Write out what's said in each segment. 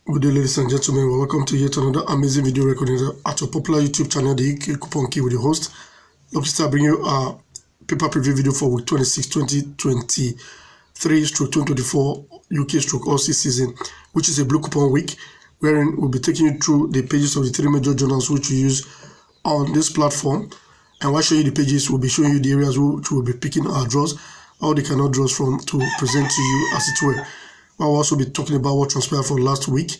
Good day, ladies and gentlemen. Welcome to yet another amazing video recording at your popular YouTube channel, the UK Coupon Key, with your host. Lucky Star bring you a paper preview video for week 26, 2023/2024 UK/Aussie season, which is a blue coupon week, wherein we'll be taking you through the pages of the three major journals which we use on this platform. And while showing you the pages, we'll be showing you the areas which we'll be picking our draws, how they cannot draws from to present to you as it were. I'll also be talking about what transpired for last week,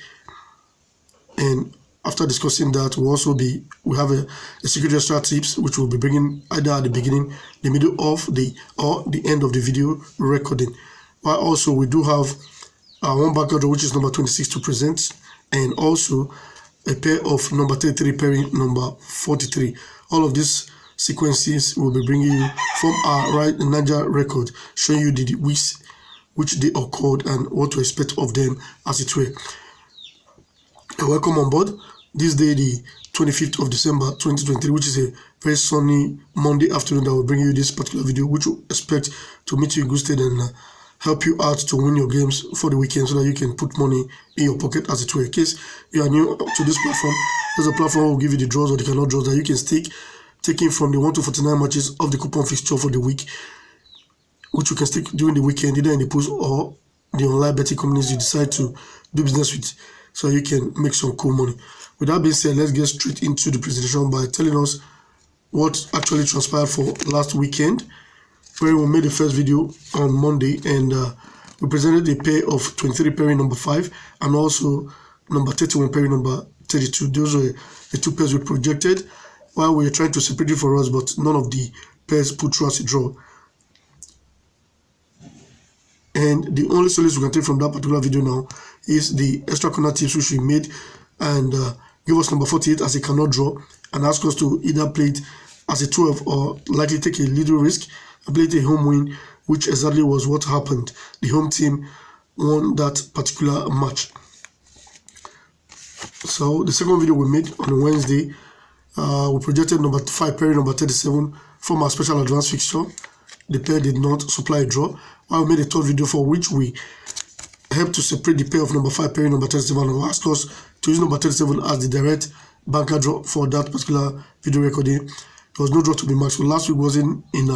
and after discussing that, we have a secret extra tips which we'll be bringing either at the beginning, the middle of the end of the video recording. While also we do have one backer draw which is number 26 to present, and also a pair of number 33 pairing number 43. All of these sequences will be bringing you from our nija record, showing you the weeks which they occurred and what to expect of them as it were. And welcome on board this day, the 25th of December 2023, which is a very sunny Monday afternoon that will bring you this particular video, which we expect to meet you in good state and help you out to win your games for the weekend so that you can put money in your pocket as it were. In case you are new to this platform, there's a platform will give you the draws or the cannot draws that you can stake, taking from the 1 to 49 matches of the coupon fixture for the week, which you can stake during the weekend, either in the pools or the online betting companies you decide to do business with, so you can make some cool money. With that being said, let's get straight into the presentation by telling us what actually transpired for last weekend, where we made the first video on Monday, and we presented a pair of 23 pairing number 5 and also number 31 pairing number 32. Those were the two pairs we projected while we were trying to separate it for us, but none of the pairs put through as a draw. And the only solace we can take from that particular video now is the extra corner tips which we made, and give us number 48 as a cannot draw, and ask us to either play it as a 12 or likely take a little risk and play it a home win, which exactly was what happened. The home team won that particular match. So the second video we made on Wednesday, we projected number 5 pairing number 37 from our special advance fixture. The pair did not supply a draw. I made a third video for which we helped to separate the pair of number 5 pairing number 37 and asked us to use number 37 as the direct banker draw for that particular video recording. There was no draw to be marked. So last week wasn't in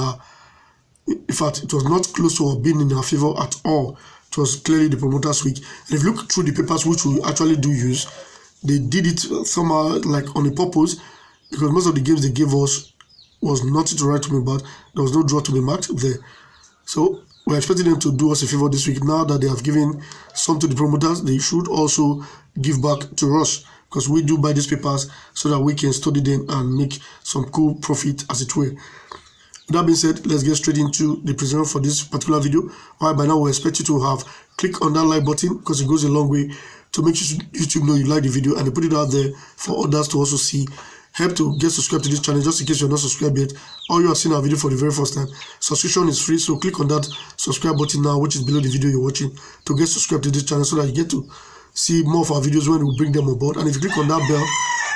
fact, it was not close to being in our favor at all. It was clearly the promoter's week. And if you look through the papers which we actually do use, they did it somehow like on a purpose, because most of the games they gave us was nothing to write to me about. There was no draw to be marked there. So we're expecting them to do us a favor this week. Now that they have given some to the promoters, they should also give back to us, because we do buy these papers so that we can study them and make some cool profit as it were. With that being said, let's get straight into the presentation for this particular video. All right, by now we expect you to have clicked on that like button, because it goes a long way to make YouTube know you like the video, and they put it out there for others to also see. Help to get subscribed to this channel, just in case you're not subscribed yet or you are seeing our video for the very first time. Subscription is free, so click on that subscribe button now, which is below the video you're watching, to get subscribed to this channel so that you get to see more of our videos when we bring them on board. And if you click on that bell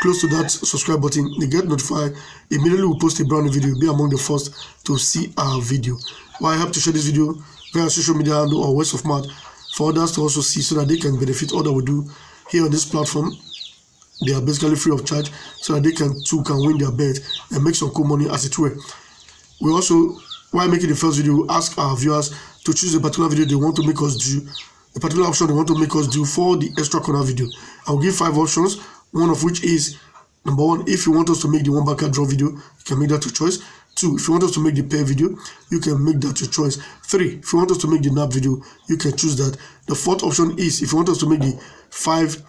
close to that subscribe button, you get notified immediately we post a brand new video. You'll be among the first to see our video. Well, I help to share this video via social media handle or words of mouth for others to also see, so that they can benefit all that we do here on this platform. They are basically free of charge, so that they can win their bet and make some cool money as it were. We also, while making the first video, ask our viewers to choose a particular video they want to make us do, a particular option they want to make us do for the extra corner video. I'll give 5 options, one of which is number 1, if you want us to make the one backer draw video, you can make that your choice. 2, if you want us to make the pair video, you can make that your choice. 3, if you want us to make the nap video, you can choose that. The 4th option is if you want us to make the 5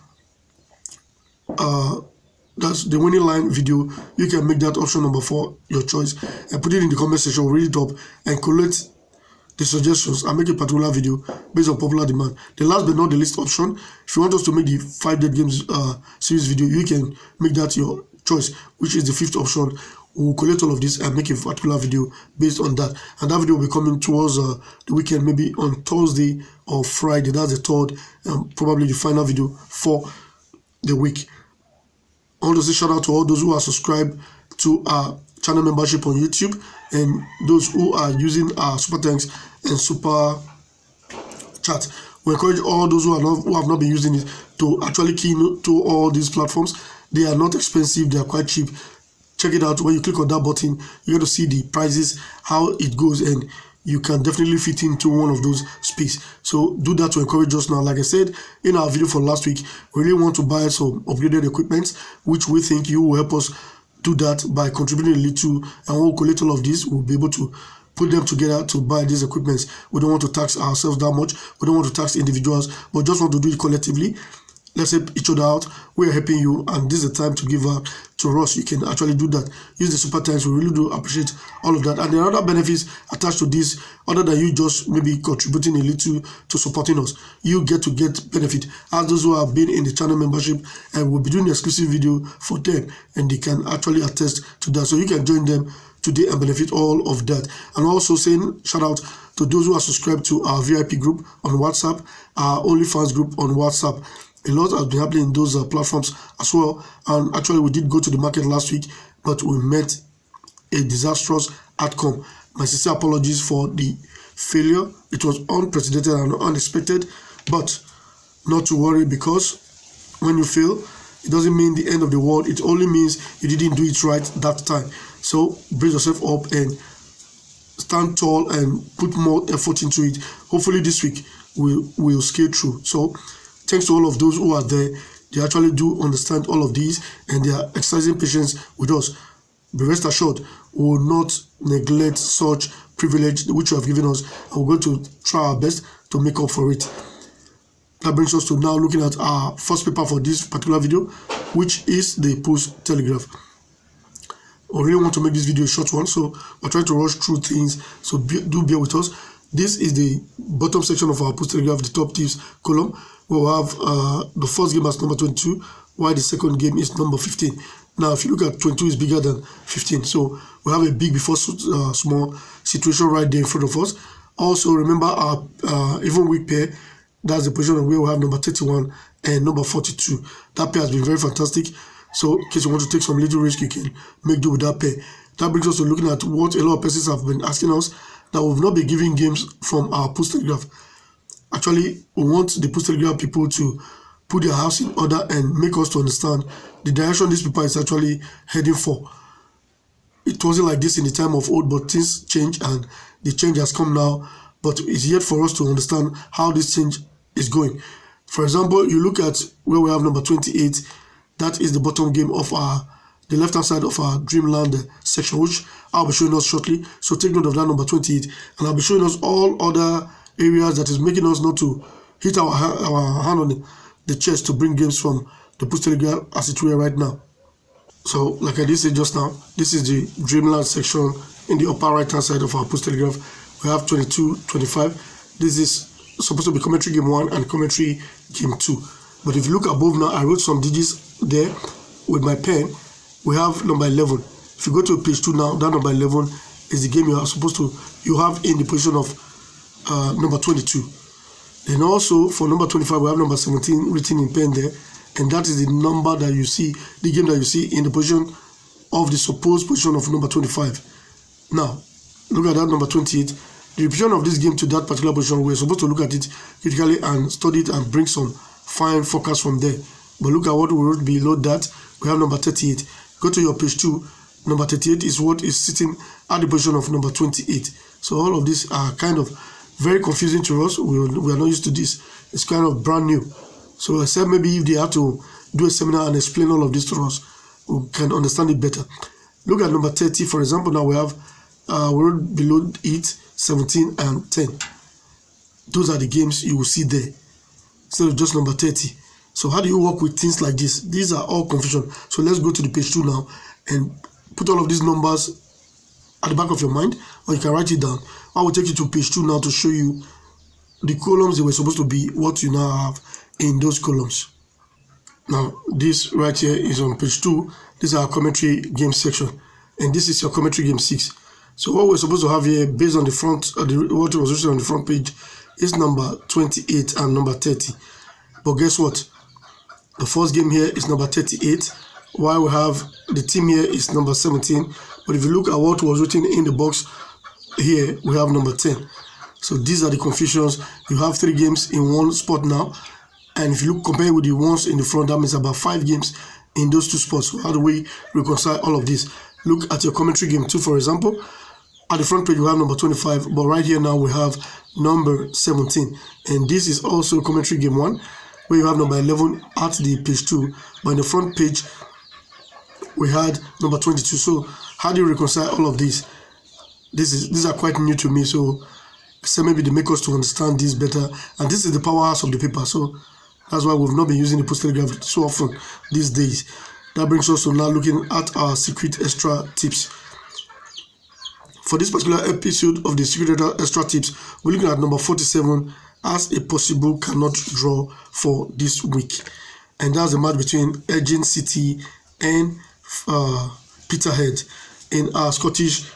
that's the winning line video, you can make that option number 4 your choice and put it in the comment section, read it up and collect the suggestions and make a particular video based on popular demand. The last but not the least option, if you want us to make the 5 dead games series video, you can make that your choice, which is the 5th option. We'll collect all of this and make a particular video based on that, and that video will be coming towards the weekend, maybe on Thursday or Friday. That's the 3rd and probably the final video for the week. I want to say shout out to all those who are subscribed to our channel membership on YouTube, and those who are using our super thanks and super chat. We encourage all those who have not been using it to actually key into all these platforms. They are not expensive, they are quite cheap. Check it out. When you click on that button, you're going to see the prices, how it goes, and you can definitely fit into one of those space. So do that to encourage us now. Like I said in our video for last week, we really want to buy some upgraded equipment, which we think you will help us do that by contributing a little, and when we collect all of this, we'll be able to put them together to buy these equipments. We don't want to tax ourselves that much. We don't want to tax individuals, but just want to do it collectively. Let's help each other out. We are helping you, and this is the time to give out to us. You can actually do that. Use the super thanks. We really do appreciate all of that. And there are other benefits attached to this, other than you just maybe contributing a little to supporting us. You get to get benefit as those who have been in the channel membership, and we'll be doing an exclusive video for them, and they can actually attest to that. So you can join them today and benefit all of that. And also saying shout out to those who are subscribed to our VIP group on WhatsApp, our OnlyFans group on WhatsApp. A lot has been happening in those platforms as well. And actually, we did go to the market last week, but we met a disastrous outcome. My sincere apologies for the failure. It was unprecedented and unexpected, but not to worry, because when you fail, it doesn't mean the end of the world. It only means you didn't do it right that time. So brace yourself up and stand tall and put more effort into it. Hopefully this week we'll scale through. So thanks to all of those who are there. They actually do understand all of these, and they are exercising patience with us. Be rest assured, we will not neglect such privilege which you have given us, and we're going to try our best to make up for it. That brings us to now looking at our first paper for this particular video, which is the Pools Telegraph. I really want to make this video a short one, so we're trying to rush through things, so do bear with us. This is the bottom section of our Pools Telegraph, the top tips column. We'll have the first game as number 22, while the second game is number 15. Now, if you look at 22 is bigger than 15, so we have a big before small situation right there in front of us. Also, remember our even week pair. That's the position where we have number 31 and number 42. That pair has been very fantastic. So, in case you want to take some little risk, you can make do with that pair. That brings us to looking at what a lot of persons have been asking us, that we've not been giving games from our Pools Telegraph. Actually, we want the Pools Telegraph people to put their house in order and make us to understand the direction this paper is actually heading for. It wasn't like this in the time of old, but things change, and the change has come now. But it's yet for us to understand how this change is going. For example, you look at where we have number 28. That is the bottom game of the left-hand side of our Dreamland section, which I'll be showing us shortly. So take note of that number 28, and I'll be showing us all other areas that is making us not to hit our hand on the chest to bring games from the Pools Telegraph as it were right now. So, like I did say just now, this is the Dreamland section in the upper right-hand side of our Pools Telegraph. We have 22, 25. This is supposed to be commentary game 1 and commentary game 2. But if you look above now, I wrote some digits there with my pen. We have number 11. If you go to page 2 now, that number 11 is the game you are supposed to, you have in the position of number 22. Then also for number 25, we have number 17 written in pen there. And that is the number that you see, the game that you see in the position of the supposed position of number 25. Now, look at that number 28. The position of this game to that particular position, we're supposed to look at it critically and study it and bring some fine focus from there. But look at what we wrote below that. We have number 38. Go to your page 2. Number 38 is what is sitting at the position of number 28. So all of these are kind of very confusing to us. We are not used to this. It's kind of brand new. So except maybe if they have to do a seminar and explain all of this to us, we can understand it better. Look at number 30, for example. Now we have we wrote below it 17 and 10. Those are the games you will see there, instead of just number 30. So how do you work with things like this? These are all confusion. So let's go to the page 2 now and put all of these numbers at the back of your mind, or you can write it down. I will take you to page 2 now to show you the columns they were supposed to be, what you now have in those columns. Now this right here is on page 2. This is our commentary game section, and this is your commentary game 6. So what we're supposed to have here, based on the front, what was written on the front page, is number 28 and number 30. But guess what? The first game here is number 38, while we have the team here is number 17. But if you look at what was written in the box here, we have number 10. So these are the confusions. You have 3 games in one spot now, and if you look compare with the ones in the front, that means about 5 games in those 2 spots. So how do we reconcile all of this? Look at your commentary game 2, for example. At the front page we have number 25, but right here now we have number 17, and this is also commentary game 1, where you have number 11 at the page 2, but in the front page we had number 22. So how do you reconcile all of these? These are quite new to me, so maybe they make us to understand this better. And this is the powerhouse of the paper, so that's why we've not been using the Pools Telegraph so often these days. That brings us to now looking at our secret extra tips. For this particular episode of the secret extra tips, we're looking at number 47 as a possible cannot draw for this week, and that's the match between Edging City and Peterhead in our Scottish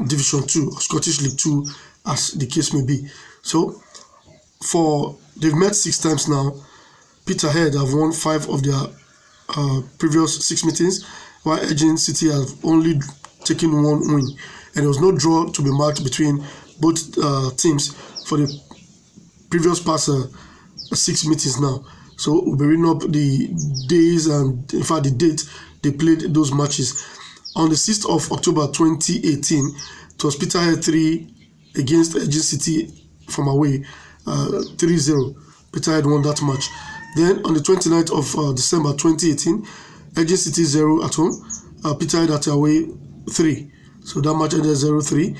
Division 2 or Scottish League 2, as the case may be. So they've met 6 times now. Peterhead have won 5 of their previous 6 meetings, while Edging City have only taken 1 win, and there was no draw to be marked between both teams for the previous past 6 meetings now. So we'll be reading up the days and in fact the date they played those matches. On the 6th of October 2018, it was Peterhead 3 against Edging City from away, 3-0. Peterhead won that match. Then on the 29th of December 2018, Edging City 0 at home, Peterhead at away 3. So that match ended 0-3.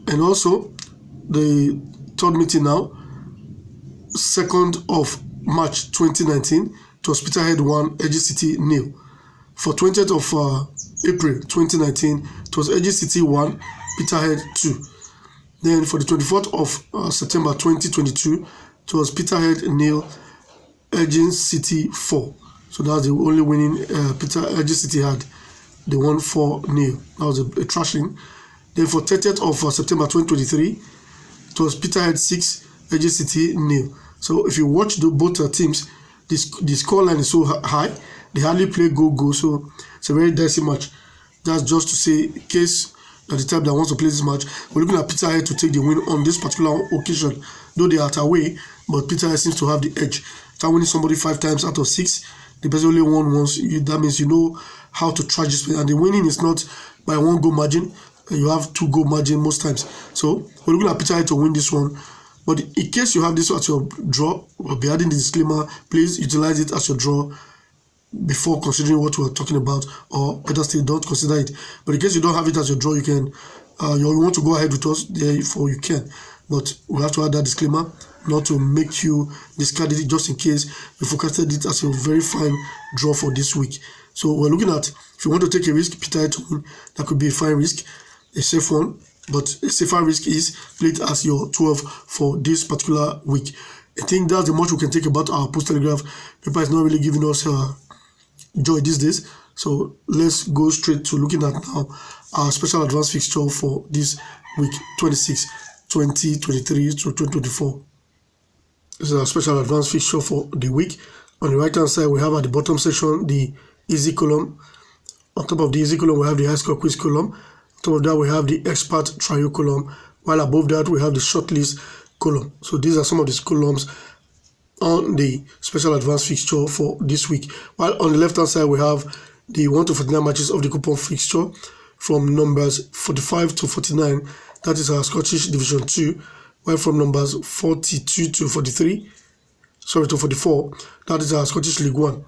And also the third meeting now, 2nd of March 2019, it was Peterhead 1, Edging City 0. For 20th of April 2019, it was Edging City 1, Peterhead 2. Then for the 24th of September 2022, it was Peterhead 0, Edging City 4. So that's the only winning Edging City had. They won 4-0. That was a thrashing. Then for 30th of September 2023, it was Peterhead 6, Edging City 0. So if you watch both teams, the scoreline is so high, they hardly play go-go, so it's a very dicey match. That's just to say, in case at the type that wants to play this match, we're looking at Peterhead to take the win on this particular occasion. Though they are at away, but Peterhead seems to have the edge. After winning somebody 5 times out of 6, the person only won once. That means you know how to trash this play. And the winning is not by 1 goal margin. You have 2 goal margin most times. So we're looking at Peterhead to win this one. But in case you have this as your draw, we'll be adding the disclaimer. Please utilize it as your draw before considering what we're talking about, or better still, don't consider it. But in case you don't have it as your draw, you can you want to go ahead with us, therefore you can. But we'll have to add that disclaimer, not to make you discard it, just in case you forecasted it as a very fine draw for this week. So we're looking at, if you want to take a risk, Peterhead to win, that could be a fine risk, a safe one. But a safer risk is play it as your 12 for this particular week. I think that's the much we can take about our Pools Telegraph. Paper is not really giving us joy these days. So let's go straight to looking at now our special advance fixture for this week 26, 2023 to 2024. This is our special advance fixture for the week. On the right hand side, we have at the bottom section the easy column. On top of the easy column, we have the high score quiz column. On top of that, we have the expert trio column, while above that we have the shortlist column. So these are some of these columns on the special advance fixture for this week. While on the left hand side we have the 1 to 49 matches of the coupon fixture from numbers 45 to 49. That is our Scottish Division 2. While from numbers 42 to 43, sorry, to 44, that is our Scottish League 1.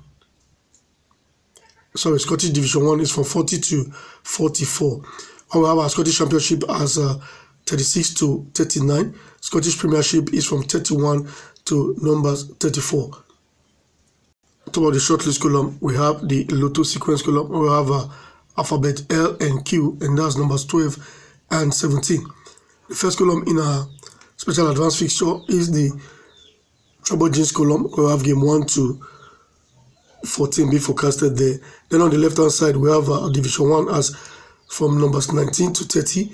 Sorry, Scottish Division 1 is from 40 to 44. We have our Scottish Championship as 36 to 39. Scottish Premiership is from 31 to numbers 34. On top of the shortlist column, we have the Lotto sequence column. We have alphabet L and Q, and that's numbers 12 and 17. The first column in our special advance fixture is the treble jeans column. We have game 1 to 14 be forecasted there. Then on the left hand side, we have Division 1 as from numbers 19 to 30.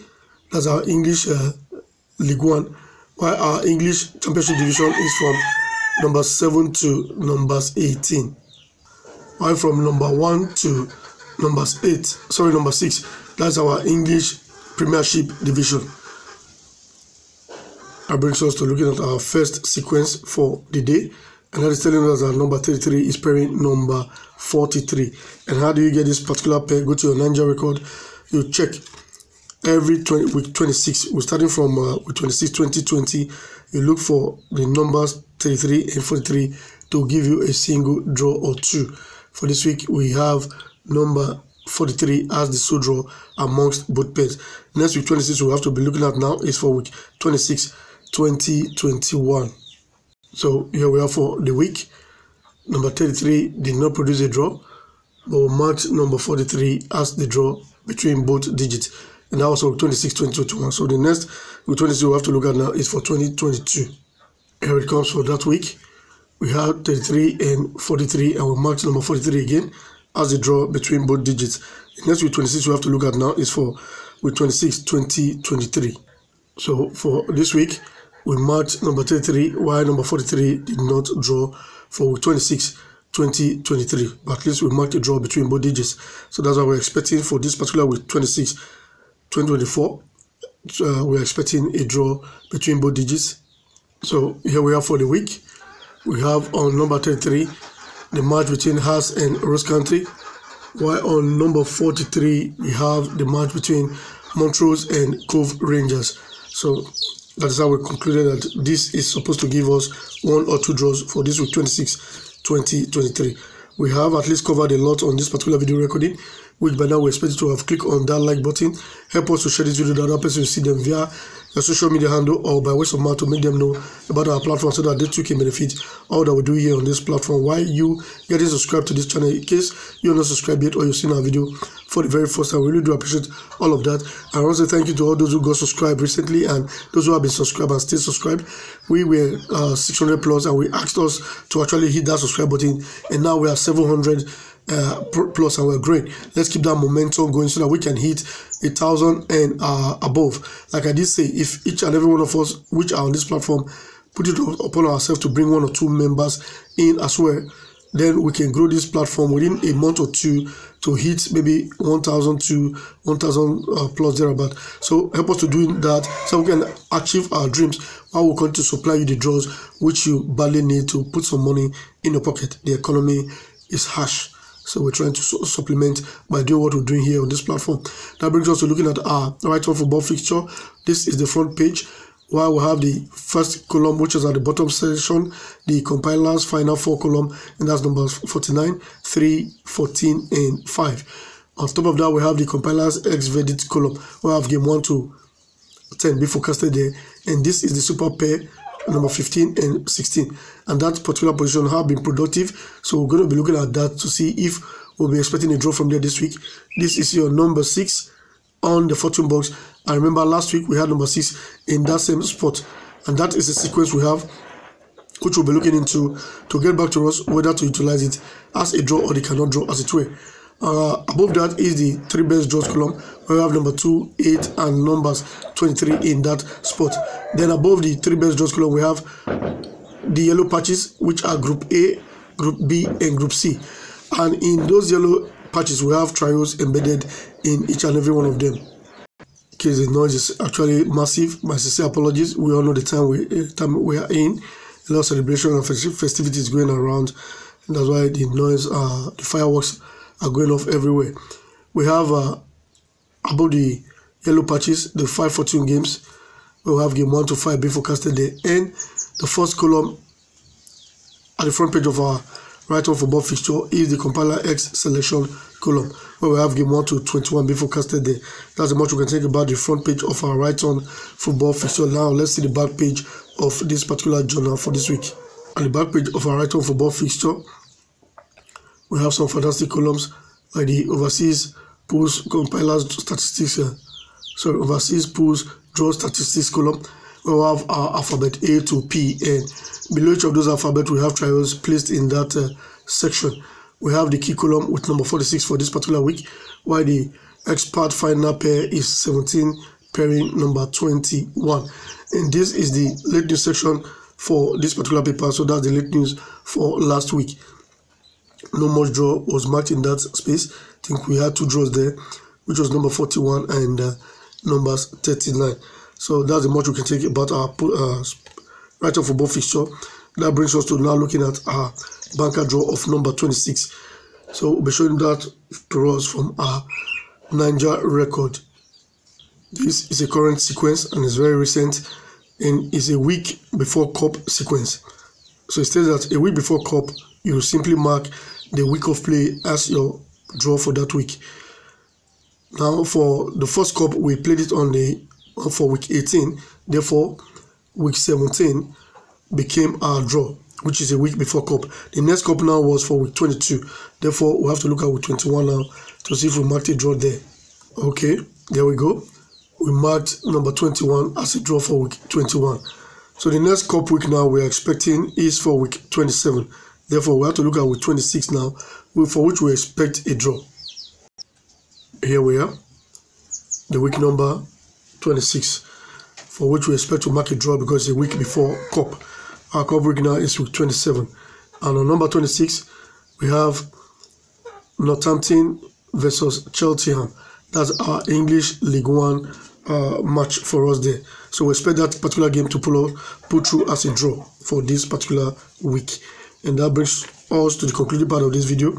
That's our English League 1, while our English Championship Division is from numbers 7 to numbers 18. While from number 1 to number 6, that's our English Premiership Division. That brings us to looking at our first sequence for the day, and that is telling us that number 33 is pairing number 43. And how do you get this particular pair? Go to your Nija record, you check every week 26. We're starting from week 26, 2020. You look for the numbers 33 and 43 to give you a single draw or two. For this week, we have number 43 as the sole draw amongst both pairs. Next week 26 we have to be looking at now is for week 26, 2021. So here we are for the week. Number 33 did not produce a draw, but we marked number 43 as the draw between both digits, and that was for 26, 2021. So the next week 26 we have to look at now is for 2022. Here it comes for that week. We have 33 and 43, and we marked number 43 again as the draw between both digits. The next week 26 we have to look at now is for week 26, 2023. So for this week, we marked number 33, while number 43 did not draw for week 26, 2023. But at least we marked a draw between both digits. So that's what we're expecting for this particular week 26, 2024. We're expecting a draw between both digits. So here we are for the week. We have on number 33 the match between Hearts and Rose Country, while on number 43 we have the match between Montrose and Cove Rangers. So that is how we concluded that this is supposed to give us one or two draws for this week 26, 2023. We have at least covered a lot on this particular video recording, which by now we expect you to have clicked on that like button. Help us to share this video to other person to see them via your social media handle or by word of mouth to make them know about our platform so that they too can benefit all that we do here on this platform. While you getting subscribed to this channel, in case you're not subscribed yet or you've seen our video for the very first time, we really do appreciate all of that. I want to say thank you to all those who got subscribed recently and those who have been subscribed and still subscribed. We were 600 plus, and we asked us to actually hit that subscribe button, and now we are 700 plus, and we're great. Let's keep that momentum going so that we can hit 1,000 and above. Like I did say, if each and every one of us which are on this platform put it upon ourselves to bring one or two members in as well, then we can grow this platform within a month or two to hit maybe 1,000 to 1,000 plus thereabout. So help us to do that so we can achieve our dreams while we continue to supply you the draws which you badly need to put some money in your pocket. The economy is harsh, so we're trying to supplement by doing what we're doing here on this platform. That brings us to looking at our Right-On Football Fixture. This is the front page, while we have the first column, which is at the bottom section, the compilers final four column, and that's numbers 49, 3, 14, and 5. On top of that, we have the compilers X verdict column, where we have game 1 to 10 be forecasted there, and this is the super pair number 15 and 16, and that particular position have been productive, so we're going to be looking at that to see if we'll be expecting a draw from there this week. This is your number 6 on the fortune box. I remember last week we had number 6 in that same spot, and that is the sequence we have, which we'll be looking into to get back to us whether to utilize it as a draw or they cannot draw as it were. Above that is the 3 best draws column, where we have number 2, 8, and numbers 23 in that spot. Then above the 3 best draws column, we have the yellow patches, which are Group A, Group B, and Group C. And in those yellow patches, we have trials embedded in each and every one of them. In case the noise is actually massive, my sincere apologies. We all know the time we are in. A lot of celebration and festivities going around, and that's why the noise, the fireworks are going off everywhere. We have above the yellow patches the 5 fortune games. We'll have game 1 to 5 being forecasted there, and the first column at the front page of our Right-On Football Fixture is the compiler X selection column, where we have game 1 to 21 being forecasted there. That's the much we can think about the front page of our Right-On Football Fixture. Now let's see the back page of this particular journal for this week. At the back page of our Right-On Football Fixture, we have some fantastic columns like the overseas pools compilers statistics, overseas pools draw statistics column, where we have our alphabet A to P, and below each of those alphabets we have trials placed in that section. We have the key column with number 46 for this particular week, while the expert final pair is 17 pairing number 21. And this is the late news section for this particular paper, so that's the late news for last week. No much draw was marked in that space. I think we had 2 draws there, which was number 41 and numbers 39. So that's the much we can take about our Right-On Football fixture. That brings us to now looking at our banker draw of number 26. So we'll be showing that to us from our Nija record. This is a current sequence and it's very recent, and is a week before cup sequence. So it says that a week before cup, you simply mark the week of play as your draw for that week. Now for the first cup, we played it for week 18. Therefore, week 17 became our draw, which is a week before cup. The next cup now was for week 22. Therefore, we have to look at week 21 now to see if we marked a draw there. Okay, there we go. We marked number 21 as a draw for week 21. So the next cup week now we're expecting is for week 27. Therefore, we have to look at week 26 now, for which we expect a draw. Here we are, the week number 26, for which we expect to mark a draw because it's a week before cup. Our cup week now is week 27. And on number 26, we have Northampton versus Cheltenham. That's our English League One match for us there. So we expect that particular game to pull through as a draw for this particular week. And that brings us to the concluding part of this video,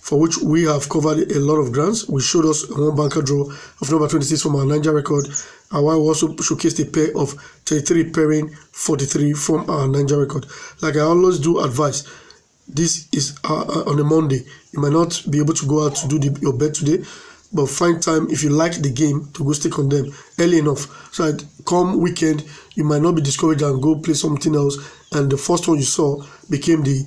for which we have covered a lot of grounds. We showed us one banker draw of number 26 from our Nija record, and we also showcased a pair of 33 pairing 43 from our Nija record. Like I always do advise, this is on a Monday. You might not be able to go out to do your bet today, but find time, if you like the game, to go stick on them early enough, so that come weekend you might not be discouraged and go play something else, and the first one you saw became the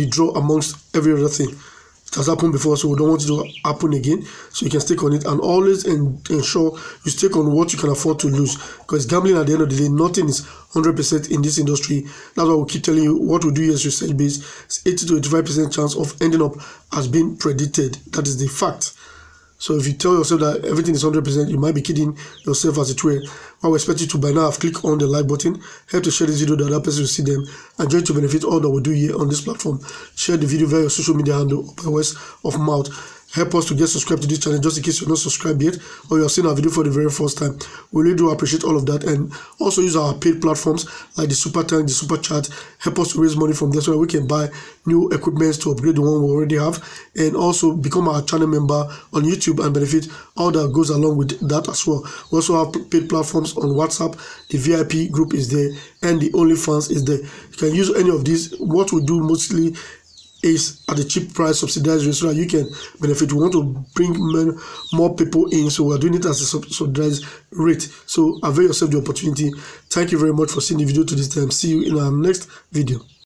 draw amongst every other thing. It has happened before, so we don't want it to happen again. So you can stick on it, and always ensure you stick on what you can afford to lose, because gambling at the end of the day, nothing is 100% in this industry. That's why we keep telling you what we do here is research based. It's 80 to 85% chance of ending up as being predicted. That is the fact. So if you tell yourself that everything is 100%, you might be kidding yourself, as it were. I would expect you to by now have clicked on the like button, help to share this video that other person will see them, and join to benefit all that we do here on this platform. Share the video via your social media handle, by words of mouth. Help us to get subscribed to this channel, just in case you're not subscribed yet or you're seeing our video for the very first time. We really do appreciate all of that, and also use our paid platforms like the Super Tank, the Super Chat. Help us to raise money from there so that we can buy new equipment to upgrade the one we already have, and also become our channel member on YouTube and benefit all that goes along with that as well. We also have paid platforms on WhatsApp. The VIP group is there, and the OnlyFans is there. You can use any of these. What we do mostly is at a cheap price, subsidized rate, so that you can benefit. We want to bring more people in, so we're doing it as a subsidized rate. So avail yourself the opportunity. Thank you very much for seeing the video to this time. See you in our next video.